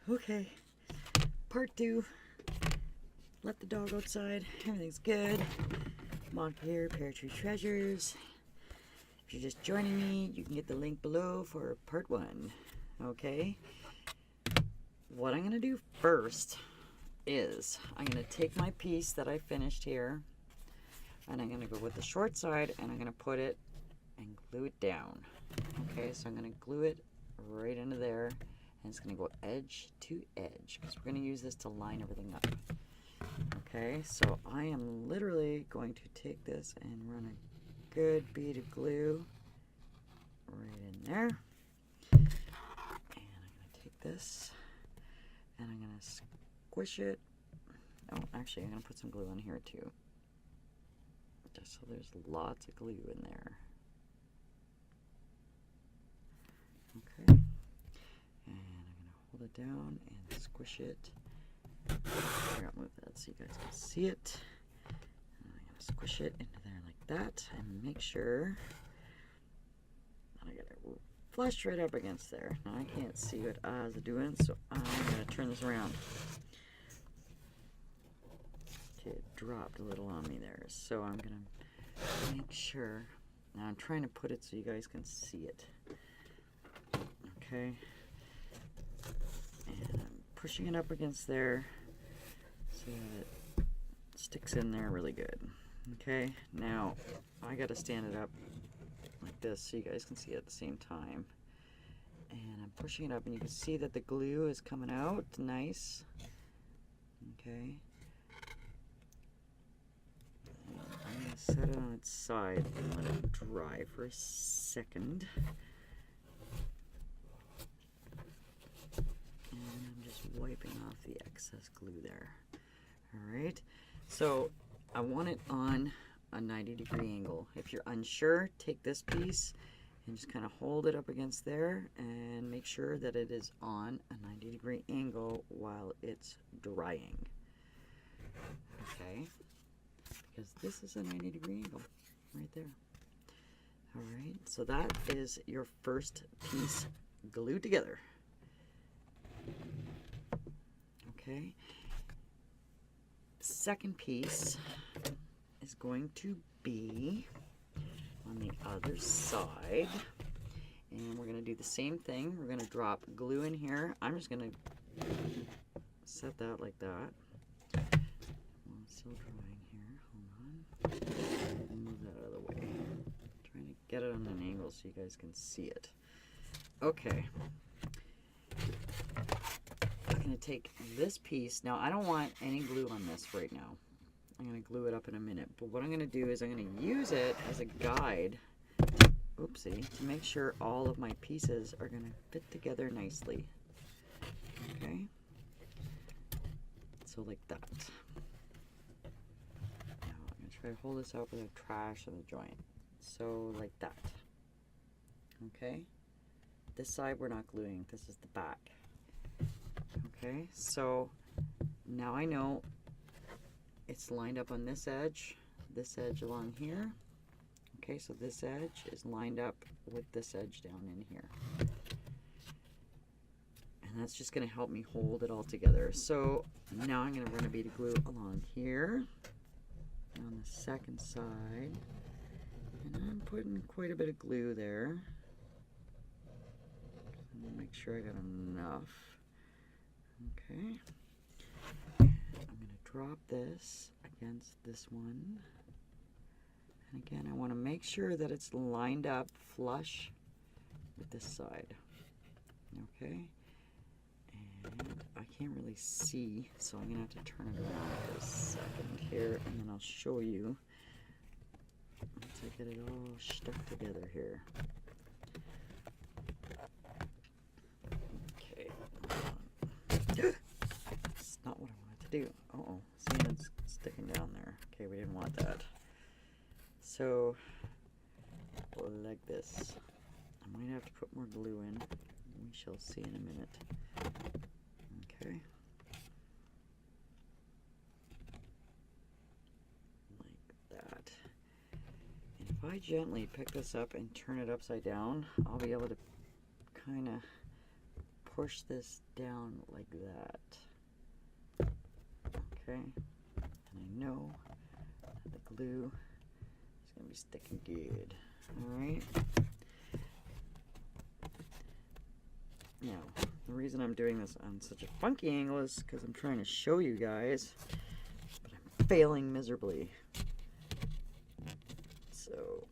Okay, part 2. Let the dog outside. Everything's good. Mod Pear, Pear Tree Treasures. If you're just joining me, you can get the link below for part 1. Okay? What I'm going to do first is I'm going to take my piece that I finished here, and I'm going to go with the short side, and I'm going to put it and glue it down. Okay, so I'm going to glue it right into there, and it's going to go edge to edge because we're going to use this to line everything up. Okay, so I am literally going to take this and run a good bead of glue right in there, and I'm going to take this and I'm going to squish it. Oh, actually I'm going to put some glue in here too, just so there's lots of glue in there. Okay, and I'm going to hold it down and squish it. Here, I'll move that so you guys can see it. And I'm going to squish it into there like that and make sure that I get it flushed right up against there. Now I can't see what Oz is doing, so I'm going to turn this around. Okay, it dropped a little on me there, so I'm going to make sure. Now I'm trying to put it so you guys can see it. Okay, and I'm pushing it up against there so that it sticks in there really good. Okay, now I got to stand it up like this so you guys can see it at the same time, and I'm pushing it up and you can see that the glue is coming out nice. Okay, and I'm going to set it on its side and let it dry for a second. Wiping off the excess glue there. Alright, so I want it on a 90-degree angle. If you're unsure, take this piece and just kind of hold it up against there and make sure that it is on a 90-degree angle while it's drying. Okay, because this is a 90-degree angle right there. Alright, so that is your first piece glued together. Okay, second piece is going to be on the other side, and we're going to do the same thing. We're going to drop glue in here. I'm just going to set that like that. Well, it's still drying here. Hold on. Move that out of the way. I'm trying to get it on an angle so you guys can see it. Okay. I'm going to take this piece. Now, I don't want any glue on this right now. I'm going to glue it up in a minute. But what I'm going to do is I'm going to use it as a guide, oopsie, to make sure all of my pieces are going to fit together nicely. Okay? So like that. Now, I'm going to try to hold this out without trash in the joint. So like that. Okay? This side we're not gluing. This is the back. Okay, so now I know it's lined up on this edge along here. Okay, so this edge is lined up with this edge down in here. And that's just going to help me hold it all together. So now I'm going to run a bead of glue along here on the second side. And I'm putting quite a bit of glue there. I'm going to make sure I got enough. Okay, I'm going to drop this against this one, and again I want to make sure that it's lined up flush with this side. Okay, and I can't really see, so I'm going to have to turn it around for a second here, and then I'll show you once I get it all stuck together here. That's not what I wanted to do. Uh-oh, see, it's sticking down there. Okay, we didn't want that. So, like this. I might have to put more glue in. We shall see in a minute. Okay. Like that. And if I gently pick this up and turn it upside down, I'll be able to kind of push this down like that. Okay, and I know that the glue is going to be sticking good. All right. Now, the reason I'm doing this on such a funky angle is because I'm trying to show you guys, but I'm failing miserably. So,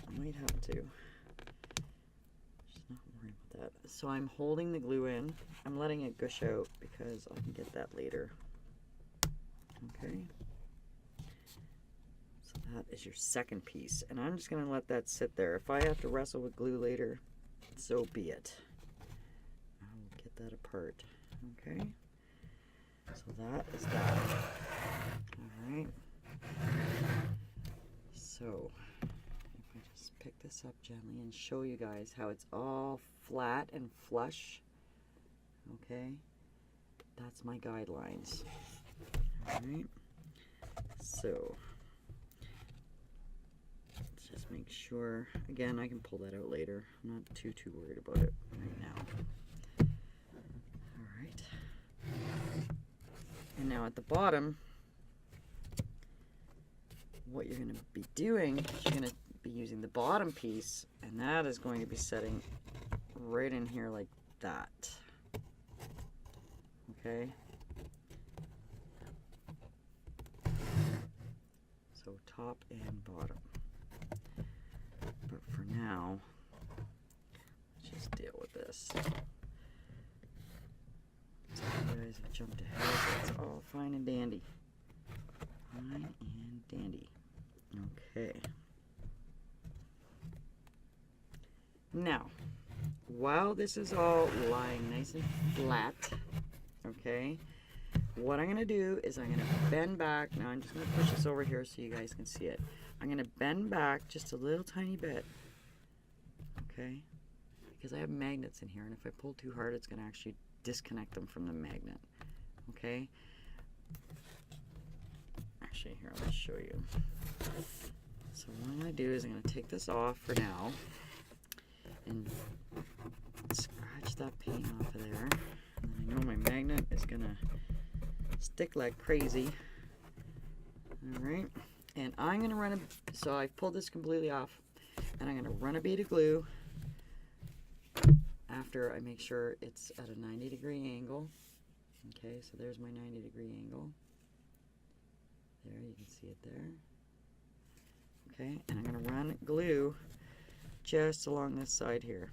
I might have to. Just not worry about that. So I'm holding the glue in. I'm letting it gush out because I can get that later. Okay. So that is your second piece. And I'm just going to let that sit there. If I have to wrestle with glue later, so be it. That apart. Okay, so that is that. All right, so if I just pick this up gently and show you guys how it's all flat and flush, okay, that's my guidelines. All right, so let's just make sure, again, I can pull that out later. I'm not too worried about it right now. And now at the bottom, what you're going to be doing is you're going to be using the bottom piece, and that is going to be setting right in here like that. Okay? So top and bottom. But for now, let's just deal with this. You guys have jumped ahead. It's all fine and dandy. Fine and dandy. Okay. Now, while this is all lying nice and flat, okay, what I'm going to do is I'm going to bend back. Now I'm just going to push this over here so you guys can see it. I'm going to bend back just a little tiny bit. Okay? Because I have magnets in here, and if I pull too hard, it's going to actually disconnect them from the magnet. Okay, actually here, let me show you. So what I'm going to do is I'm going to take this off for now and scratch that paint off of there, and I know my magnet is going to stick like crazy. Alright, and I'm going to run so I've pulled this completely off, and I'm going to run a bead of glue after I make sure it's at a 90-degree angle. Okay, so there's my 90-degree angle. There, you can see it there. Okay, and I'm going to run glue just along this side here.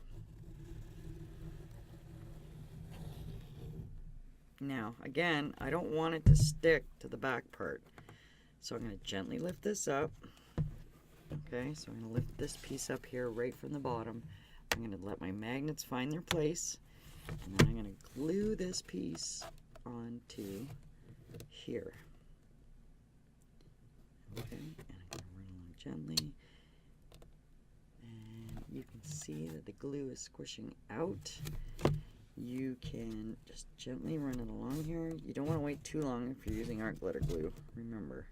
Now, again, I don't want it to stick to the back part. So I'm going to gently lift this up. Okay, so I'm going to lift this piece up here right from the bottom. I'm going to let my magnets find their place, and then I'm going to glue this piece onto here. Okay, and I'm going to run along gently, and you can see that the glue is squishing out. You can just gently run it along here. You don't want to wait too long if you're using art glitter glue, remember,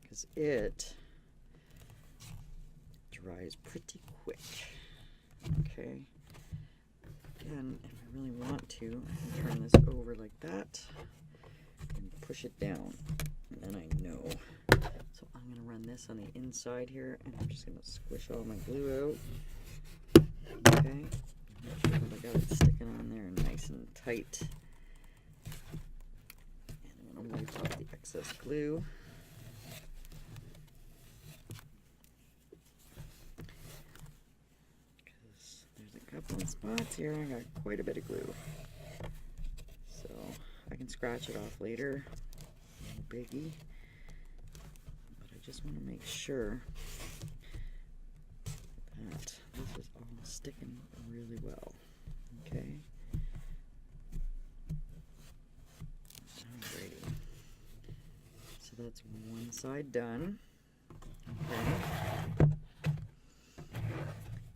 because it dries pretty quick. Okay, again, if I really want to, I can turn this over like that and push it down, and then I know. So I'm going to run this on the inside here, and I'm just going to squish all my glue out. Okay, make sure that I got it sticking on there nice and tight. And I'm going to wipe off the excess glue. Couple of spots here, I got quite a bit of glue, so I can scratch it off later, no biggie, but I just want to make sure that this is all sticking really well. Okay, alrighty, so that's one side done. Okay,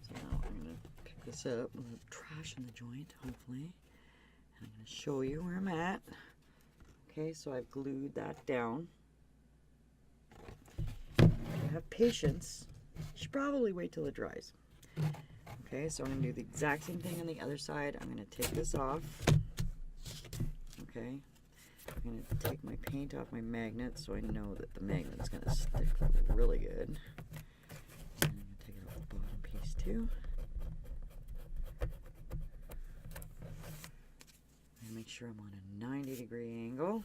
so now I'm going to pick this up, a little trash in the joint, hopefully, and I'm going to show you where I'm at. Okay, so I've glued that down. If you have patience, you should probably wait till it dries. Okay, so I'm going to do the exact same thing on the other side. I'm going to take this off. Okay, I'm going to take my paint off my magnet so I know that the magnet's going to stick really good. And I'm going to take it off the bottom piece too. And make sure I'm on a 90-degree angle.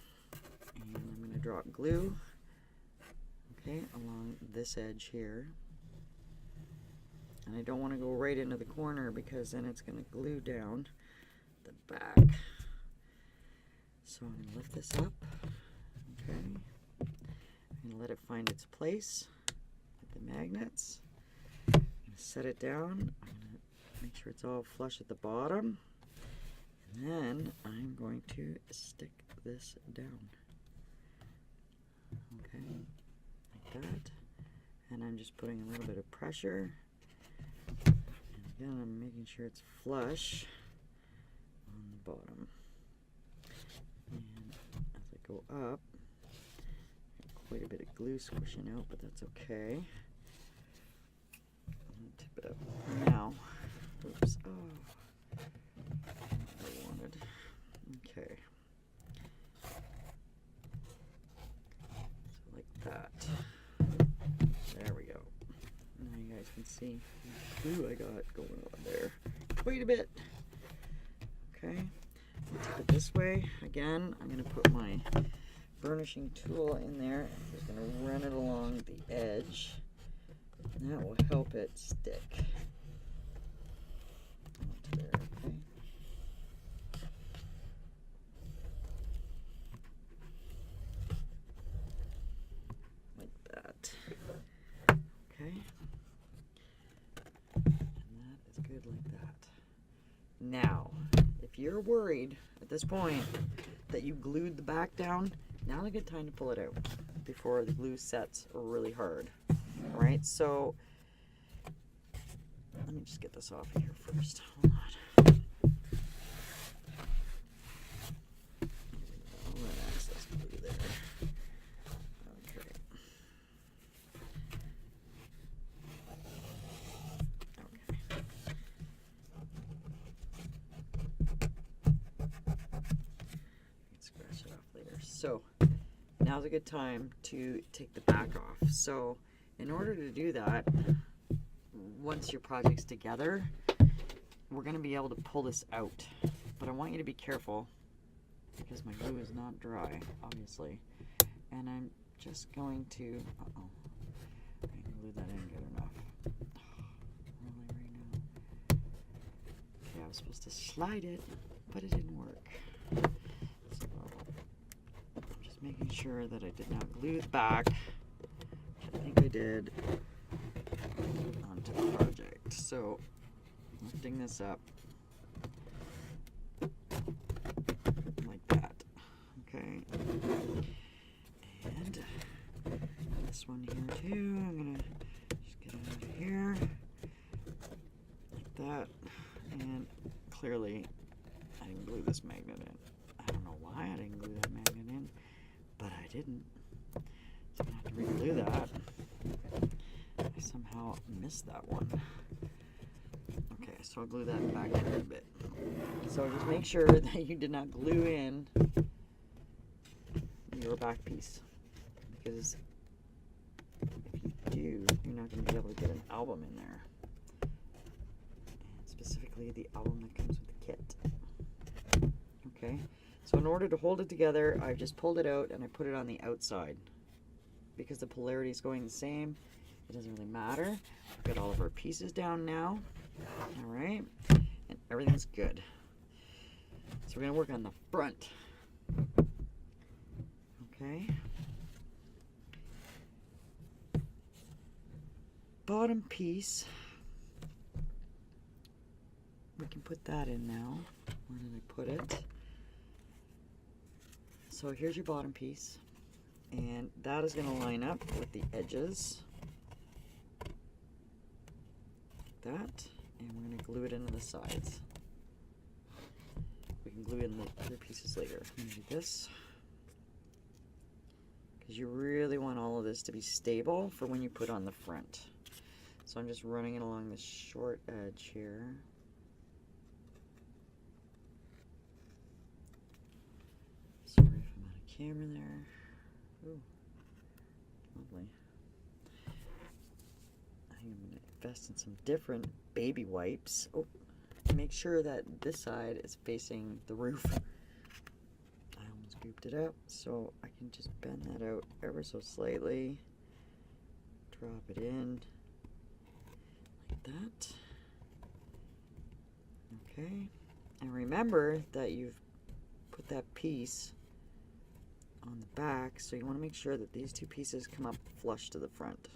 And I'm going to drop glue, okay, along this edge here. And I don't want to go right into the corner because then it's going to glue down the back. So I'm going to lift this up, okay. I'm going to let it find its place with the magnets. I'm going to set it down. I'm going to make sure it's all flush at the bottom. And then I'm going to stick this down. Okay, like that. And I'm just putting a little bit of pressure. And again, I'm making sure it's flush on the bottom. And as I go up, quite a bit of glue squishing out, but that's okay. I'm going to tip it up now. Oops. Oh, I wanted. Okay. So like that. There we go. Now you guys can see the glue I got going on there. Quite a bit. Okay. I'll tip it this way. Again, I'm going to put my burnishing tool in there. I'm just going to run it along the edge. And that will help it stick onto there, okay? Like that. Okay. And that is good like that. Now, if you're worried at this point that you glued the back down, now's a good time to pull it out before the glue sets really hard. All right, so let me just get this off of here first. Hold on. All that excess glue there. Okay. Okay. Scratch it off later. So now's a good time to take the back off. So in order to do that, once your project's together, we're going to be able to pull this out. But I want you to be careful because my glue is not dry, obviously. And I'm just going to, I didn't glue that in good enough. Really, right now. Okay, I was supposed to slide it, but it didn't work. So I'm just making sure that I did not glue the back. I think I did onto the project. So lifting this up like that. Okay. And this one here too. I'm gonna just get it out of here like that. And clearly I didn't glue this magnet in. I don't know why I didn't glue that magnet in, but I didn't. So I'm gonna have to re-glue that. I somehow missed that one. Okay, so I'll glue that back in a bit. So just make sure that you did not glue in your back piece, because if you do, you're not going to be able to get an album in there. And specifically the album that comes with the kit. Okay, so in order to hold it together, I've just pulled it out and I put it on the outside. Because the polarity is going the same, it doesn't really matter. We've got all of our pieces down now. All right, and everything's good. So we're going to work on the front. Okay. Bottom piece. We can put that in now. Where did I put it? So here's your bottom piece. And that is going to line up with the edges. Like that. And we're going to glue it into the sides. We can glue in the other pieces later. I'm going to do this. Because you really want all of this to be stable for when you put on the front. So I'm just running it along this short edge here. Sorry if I'm out of camera there. Ooh, lovely. I'm going to invest in some different baby wipes. Oh, make sure that this side is facing the roof. I almost scooped it up, so I can just bend that out ever so slightly. Drop it in like that. Okay, and remember that you've put that piece on the back, so you want to make sure that these two pieces come up flush to the front.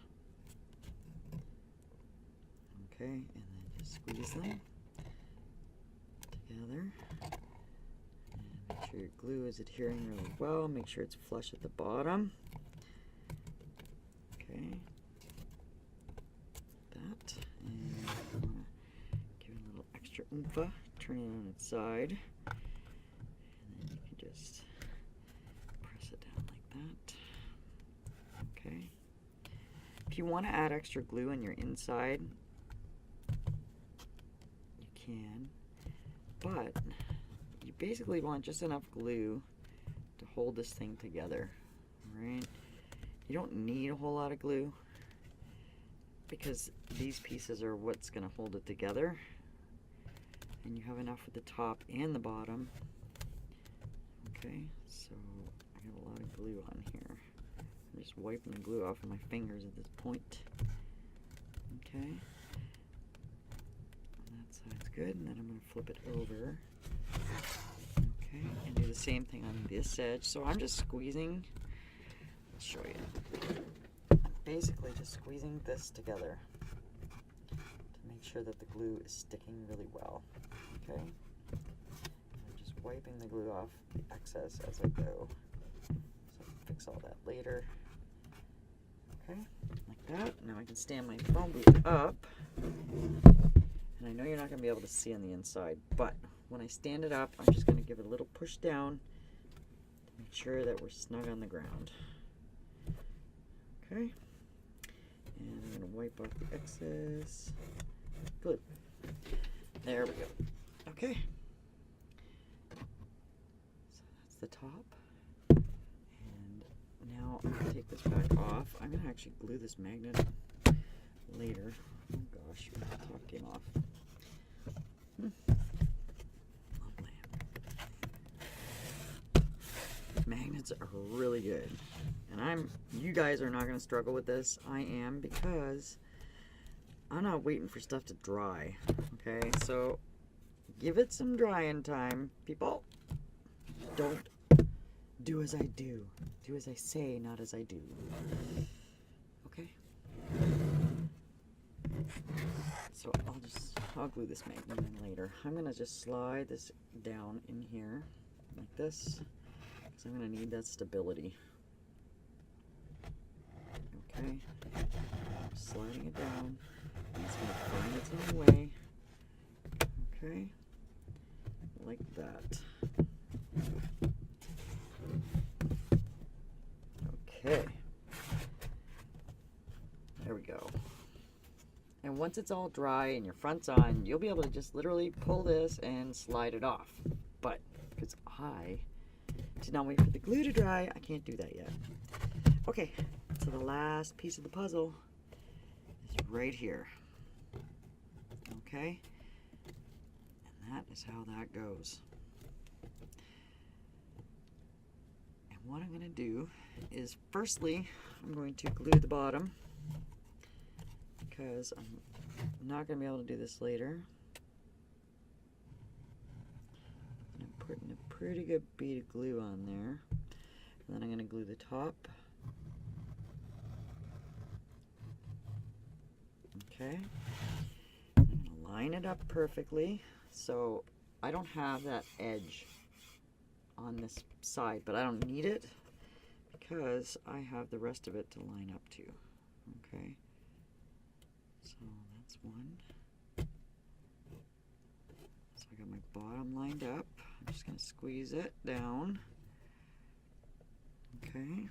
Okay, and then just squeeze them together. And make sure your glue is adhering really well. Make sure it's flush at the bottom. Okay, that. And I want to give it a little extra oomph. Turn it on its side. And then you can just press it down like that. Okay. If you want to add extra glue on your inside, you can, but you basically want just enough glue to hold this thing together, right? You don't need a whole lot of glue because these pieces are what's going to hold it together, and you have enough at the top and the bottom. Okay, so I got a lot of glue on here. I'm just wiping the glue off of my fingers at this point. Okay, and that side's good, and then I'm going to flip it over. Okay, and do the same thing on this edge. So I'm just squeezing. I'll show you. I'm basically just squeezing this together to make sure that the glue is sticking really well. Okay, I'm just wiping the glue off the excess as I go, so I can fix all that later. Okay, like that. Now I can stand my phone booth up, and I know you're not going to be able to see on the inside, but when I stand it up, I'm just going to give it a little push down to make sure that we're snug on the ground. Okay, and I'm going to wipe off the excess glue. There we go. Okay, so that's the top. Now I'm going to take this back off. I'm going to actually glue this magnet later. Oh gosh, the top came off. Lovely. Magnets are really good. And you guys are not going to struggle with this. I am, because I'm not waiting for stuff to dry. Okay, so give it some drying time, people. Don't do as I do. Do as I say, not as I do. Okay? So I'll glue this magnet in later. I'm going to just slide this down in here like this, because I'm going to need that stability. Okay? Just sliding it down. And it's going to find its own way. Okay? Like that. Okay, there we go. And once it's all dry and your front's on, you'll be able to just literally pull this and slide it off. But because I did not wait for the glue to dry, I can't do that yet. Okay, so the last piece of the puzzle is right here. Okay, and that is how that goes. What I'm going to do is, firstly, I'm going to glue the bottom, because I'm not going to be able to do this later. I'm putting a pretty good bead of glue on there. And then I'm going to glue the top. Okay. I'm going to line it up perfectly, so I don't have that edge on this side, but I don't need it because I have the rest of it to line up to. Okay, so that's one. So I got my bottom lined up. I'm just going to squeeze it down. Okay,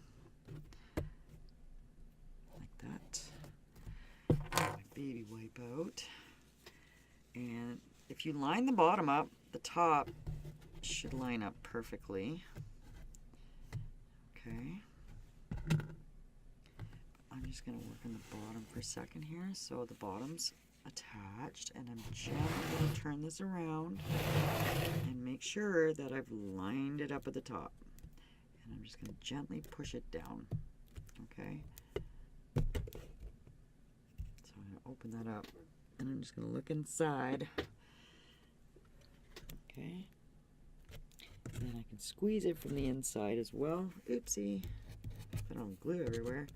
like that. My baby wipe out. And if you line the bottom up, the top should line up perfectly. Okay. I'm just going to work on the bottom for a second here. So the bottom's attached, and I'm gently going to turn this around and make sure that I've lined it up at the top. And I'm just going to gently push it down. Okay. So I'm going to open that up, and I'm just going to look inside. Okay. And then I can squeeze it from the inside as well. Oopsie. Put on glue everywhere.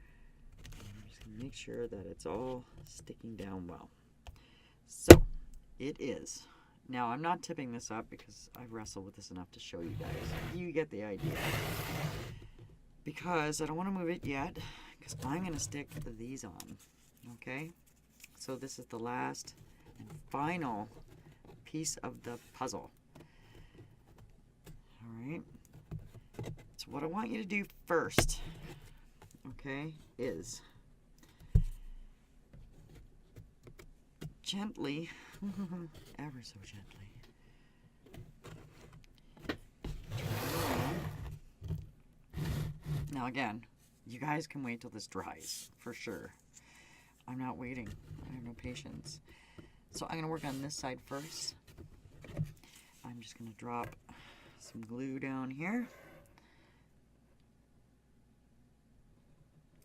And I'm just going to make sure that it's all sticking down well. So, it is. Now, I'm not tipping this up because I've wrestled with this enough to show you guys. You get the idea. Because I don't want to move it yet, because I'm going to stick these on. Okay? So this is the last and final piece of the puzzle. Alright? So what I want you to do first, okay, is gently, ever so gently, turn it around. Now again, you guys can wait till this dries, for sure. I'm not waiting. I have no patience. So I'm going to work on this side first. I'm just going to drop some glue down here.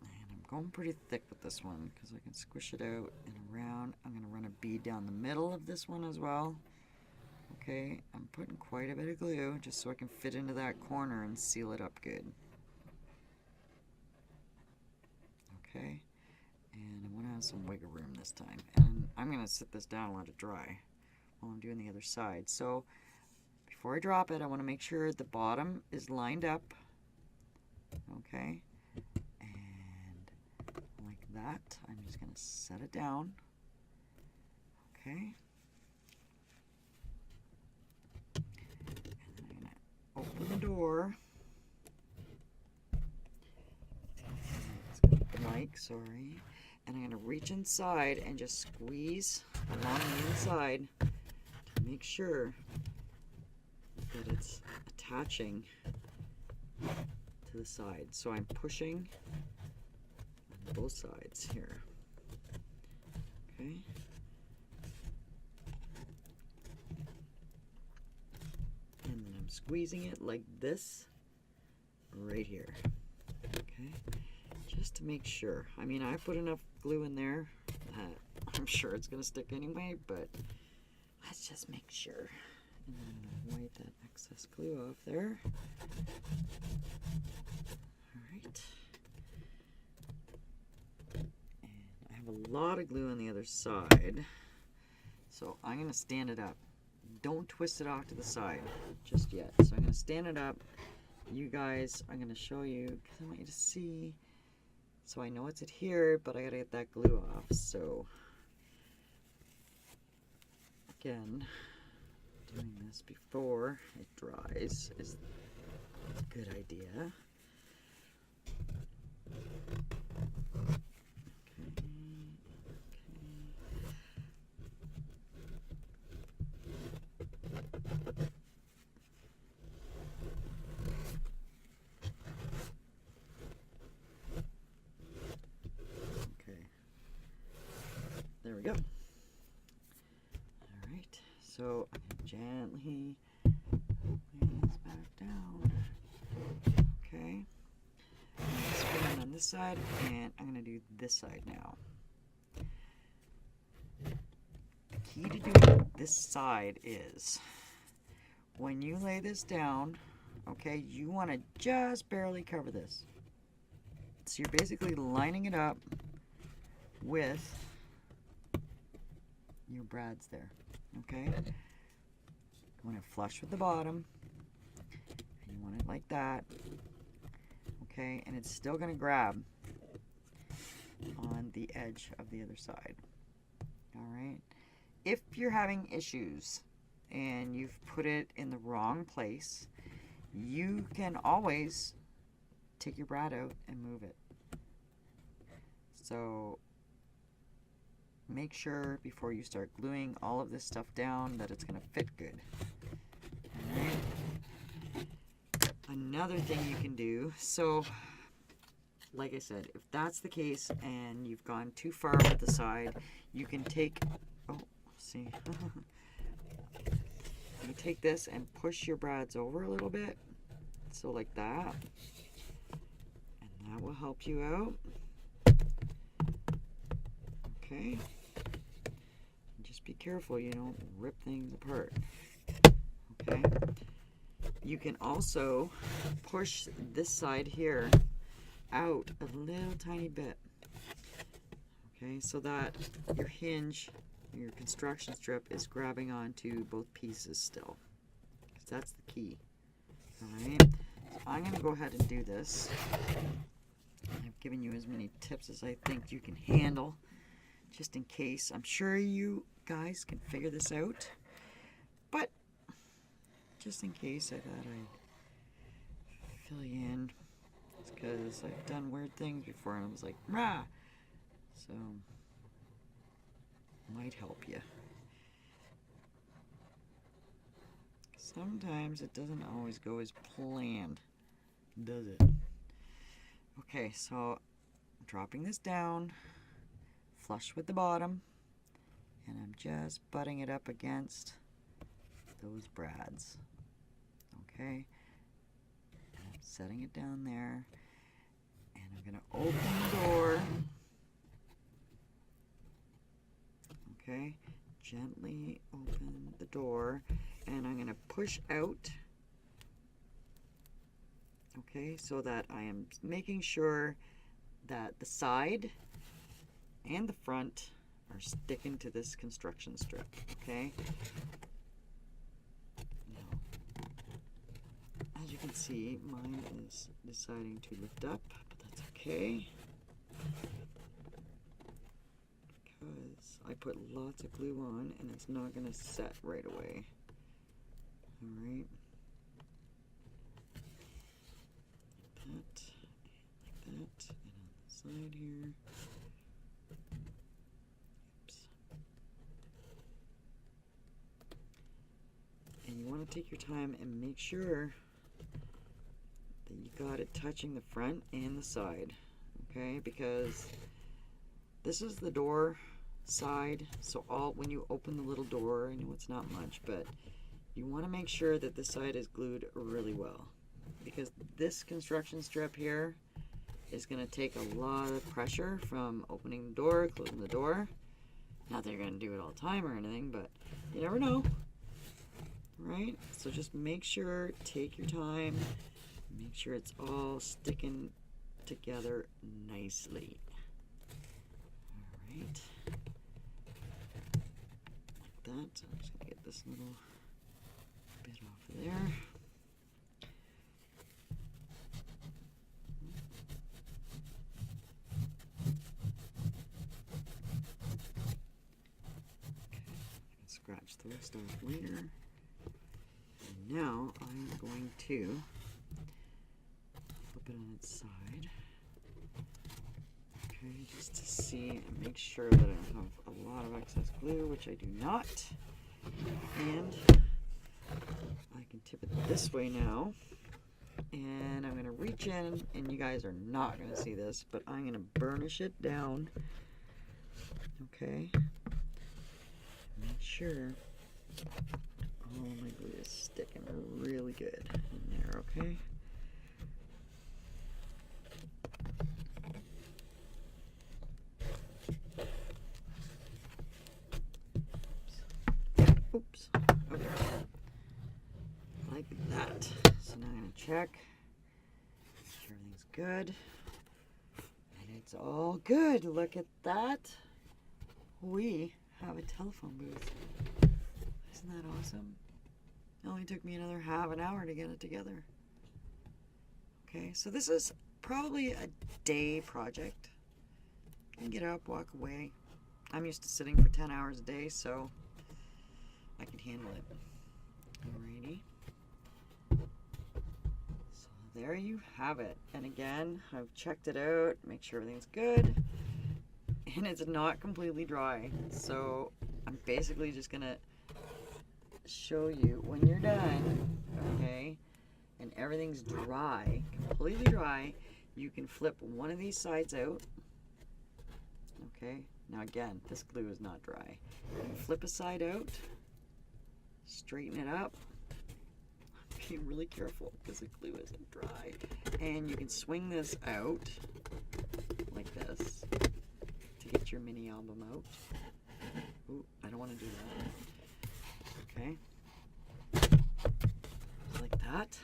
And I'm going pretty thick with this one because I can squish it out and around. I'm going to run a bead down the middle of this one as well. Okay, I'm putting quite a bit of glue just so I can fit into that corner and seal it up good. Okay, and I want to have some wiggle room this time. And I'm going to sit this down and let it dry while I'm doing the other side. So before I drop it, I want to make sure the bottom is lined up. Okay, and like that. I'm just going to set it down. Okay. And then I'm going to open the door. Sorry, and I'm going to reach inside and just squeeze along the inside to make sure that it's attaching to the side. So I'm pushing on both sides here. Okay. And then I'm squeezing it like this right here. Okay. Just to make sure. I mean, I put enough glue in there that I'm sure it's going to stick anyway, but let's just make sure. And then I'm going to wipe that excess glue off there. Alright. And I have a lot of glue on the other side, so I'm going to stand it up. Don't twist it off to the side just yet. So I'm going to stand it up. You guys, I'm going to show you because I want you to see. So I know it's adhered, but I gotta get that glue off. So again, doing this before it dries is a good idea. There we go. Alright, so I'm going to gently lay this back down. Okay. I'm going to spin it on this side, and I'm going to do this side now. The key to doing this side is when you lay this down, okay, you want to just barely cover this. So you're basically lining it up with your brads there, okay? You want it flush with the bottom, and you want it like that, okay? And it's still going to grab on the edge of the other side, all right? If you're having issues and you've put it in the wrong place, you can always take your brad out and move it. So make sure before you start gluing all of this stuff down that it's going to fit good. All right. Another thing you can do, so like I said, if that's the case and you've gone too far with the side, you can take, oh, see, you take this and push your brads over a little bit, so like that, and that will help you out. Okay, just be careful you don't rip things apart. Okay, you can also push this side here out a little tiny bit, okay, so that your hinge, your construction strip, is grabbing onto both pieces still, because that's the key. Alright, so I'm going to go ahead and do this. I've given you as many tips as I think you can handle, just in case. I'm sure you guys can figure this out, but just in case I thought I'd fill you in. Because I've done weird things before and I was like, rah! So, might help you. Sometimes it doesn't always go as planned, does it? Okay, so I'm dropping this down, flush with the bottom, and I'm just butting it up against those brads. Okay? I'm setting it down there. And I'm going to open the door, okay, gently open the door, and I'm going to push out, okay, so that I am making sure that the side and the front are sticking to this construction strip, okay. Now, as you can see, mine is deciding to lift up. That's okay, because I put lots of glue on and it's not going to set right away. Alright, like that, and on the side here. Oops. And you want to take your time and make sure you got it touching the front and the side, okay, because this is the door side, so when you open the little door, I know it's not much, but you want to make sure that this side is glued really well, because this construction strip here is going to take a lot of pressure from opening the door, closing the door. Not that you're going to do it all the time or anything, but you never know, right? So just make sure, take your time. Make sure it's all sticking together nicely. Alright. Like that. So I'm just going to get this little bit off of there. Okay. I can scratch the rest off later. And now I'm going to flip it on its side, okay, just to see and make sure that I don't have a lot of excess glue, which I do not. And I can tip it this way now, and I'm going to reach in, and you guys are not going to see this, but I'm going to burnish it down, okay, make sure all my glue is sticking really good in there, okay. Oops. Okay. Like that. So now I'm going to check. Make sure everything's good. And it's all good. Look at that. We have a telephone booth. Isn't that awesome? It only took me another half an hour to get it together. Okay, so this is probably a day project. You can get up, walk away. I'm used to sitting for 10 hours a day, so I can handle it. Alrighty. So there you have it. And again, I've checked it out, make sure everything's good. and it's not completely dry. So I'm basically just gonna show you when you're done, okay, and everything's dry, completely dry, you can flip one of these sides out. Okay, now again, this glue is not dry. You can flip a side out, straighten it up. Be really careful because the glue isn't dry. And you can swing this out like this to get your mini album out. Ooh, I don't want to do that. Okay. Just like that.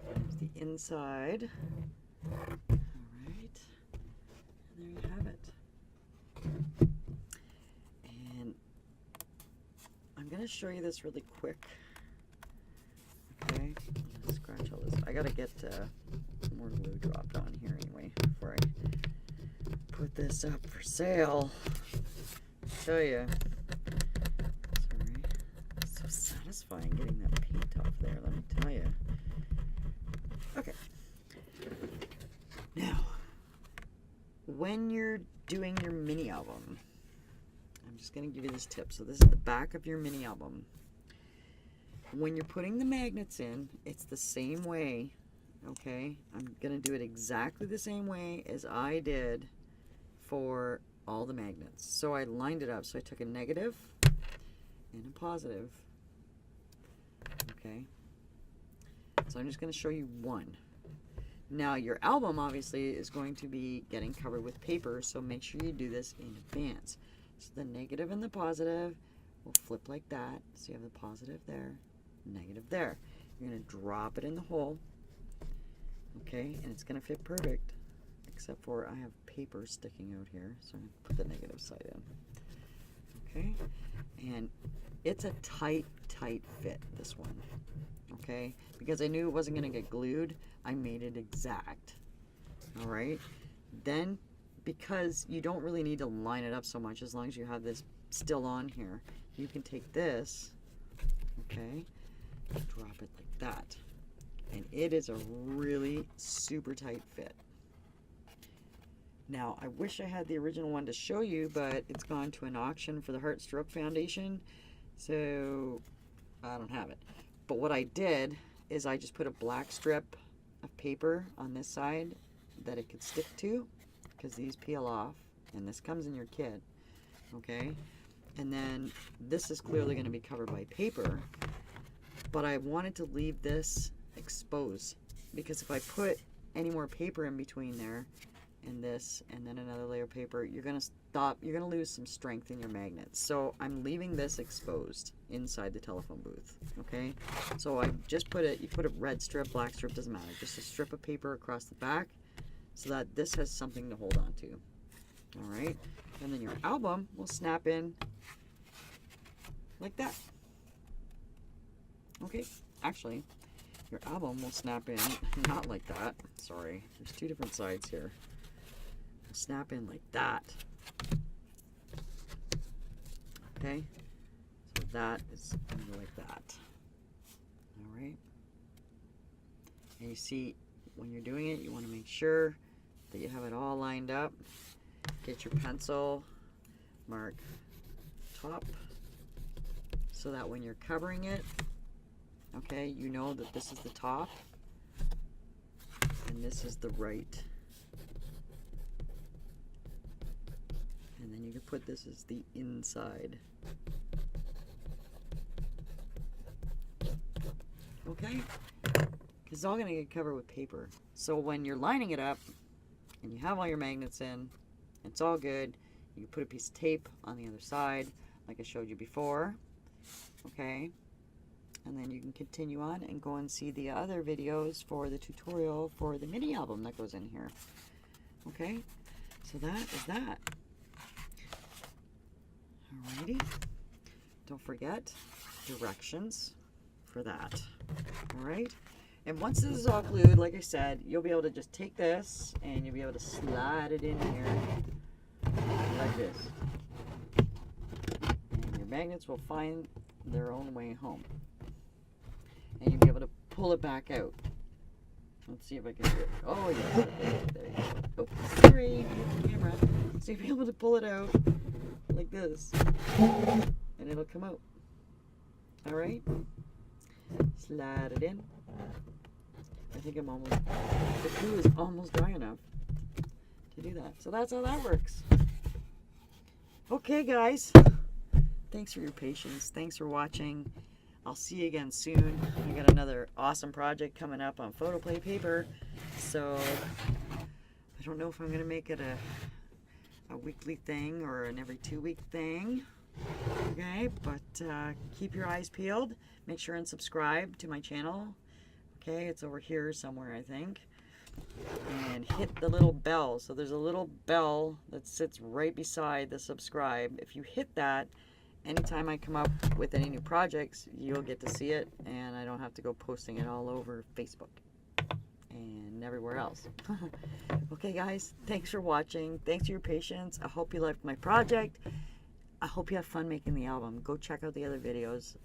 There's the inside. Alright. And there you have it. And I'm going to show you this really quick. Okay, scratch all this. I gotta get more glue dropped on here anyway before I put this up for sale. I'll tell you. Sorry. It's so satisfying getting that paint off there, let me tell you. Okay. Now, when you're doing your mini album, I'm just gonna give you this tip. So this is the back of your mini album. When you're putting the magnets in, it's the same way, okay? I'm going to do it exactly the same way as I did for all the magnets. So I lined it up. So I took a negative and a positive, okay? So I'm just going to show you one. Now your album obviously is going to be getting covered with paper, so make sure you do this in advance. So the negative and the positive will flip like that. So you have the positive there. Negative there. You're going to drop it in the hole, okay, and it's going to fit perfect, except for I have paper sticking out here, so I'm going to put the negative side in, okay, and it's a tight fit, this one, okay, because I knew it wasn't going to get glued, I made it exact, all right, then because you don't really need to line it up so much as long as you have this still on here, you can take this, okay, drop it like that, and it is a really super tight fit. Now I wish I had the original one to show you, but it's gone to an auction for the Heart Stroke Foundation, so I don't have it. But what I did is I just put a black strip of paper on this side that it could stick to, because these peel off, and this comes in your kit, okay, and then this is clearly going to be covered by paper. But I wanted to leave this exposed, because if I put any more paper in between there and this and then another layer of paper, you're going to lose some strength in your magnets. So I'm leaving this exposed inside the telephone booth, okay? So I just put it, you put a red strip, black strip, doesn't matter, just a strip of paper across the back so that this has something to hold on to, all right? And then your album will snap in like that. Okay, actually, your album will snap in, not like that, sorry, there's two different sides here. It'll snap in like that. Okay, so that is going to go like that. Alright, and you see, when you're doing it, you want to make sure that you have it all lined up. Get your pencil, mark top, so that when you're covering it, okay, you know that this is the top and this is the right. And then you can put this as the inside. Okay? Because it's all going to get covered with paper. So when you're lining it up and you have all your magnets in, it's all good. You can put a piece of tape on the other side like I showed you before. Okay? And then you can continue on and go and see the other videos for the tutorial for the mini album that goes in here. Okay, so that is that. Alrighty, don't forget directions for that. Alright, and once this is all glued, like I said, you'll be able to just take this and you'll be able to slide it in here like this. And your magnets will find their own way home. And you'll be able to pull it back out. Let's see if I can do it. Oh, yeah. There you go. Oh, sorry. Camera. See So you'll be able to pull it out like this, and it'll come out. All right, slide it in. I think I'm almost, the glue is almost dry enough to do that. So that's how that works. Okay, guys. Thanks for your patience. Thanks for watching. I'll see you again soon. I got another awesome project coming up on photoplay paper. So I don't know if I'm going to make it a weekly thing or an every 2-week thing. Okay, but keep your eyes peeled. Make sure and subscribe to my channel. Okay, it's over here somewhere, I think. And hit the little bell. So there's a little bell that sits right beside the subscribe. If you hit that, anytime I come up with any new projects, you'll get to see it, and I don't have to go posting it all over Facebook and everywhere else. Okay, guys, thanks for watching. Thanks for your patience. I hope you liked my project. I hope you have fun making the album. Go check out the other videos.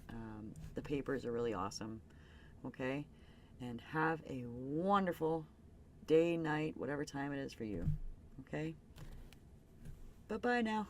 The papers are really awesome. Okay, and have a wonderful day, night, whatever time it is for you. Okay, bye-bye now.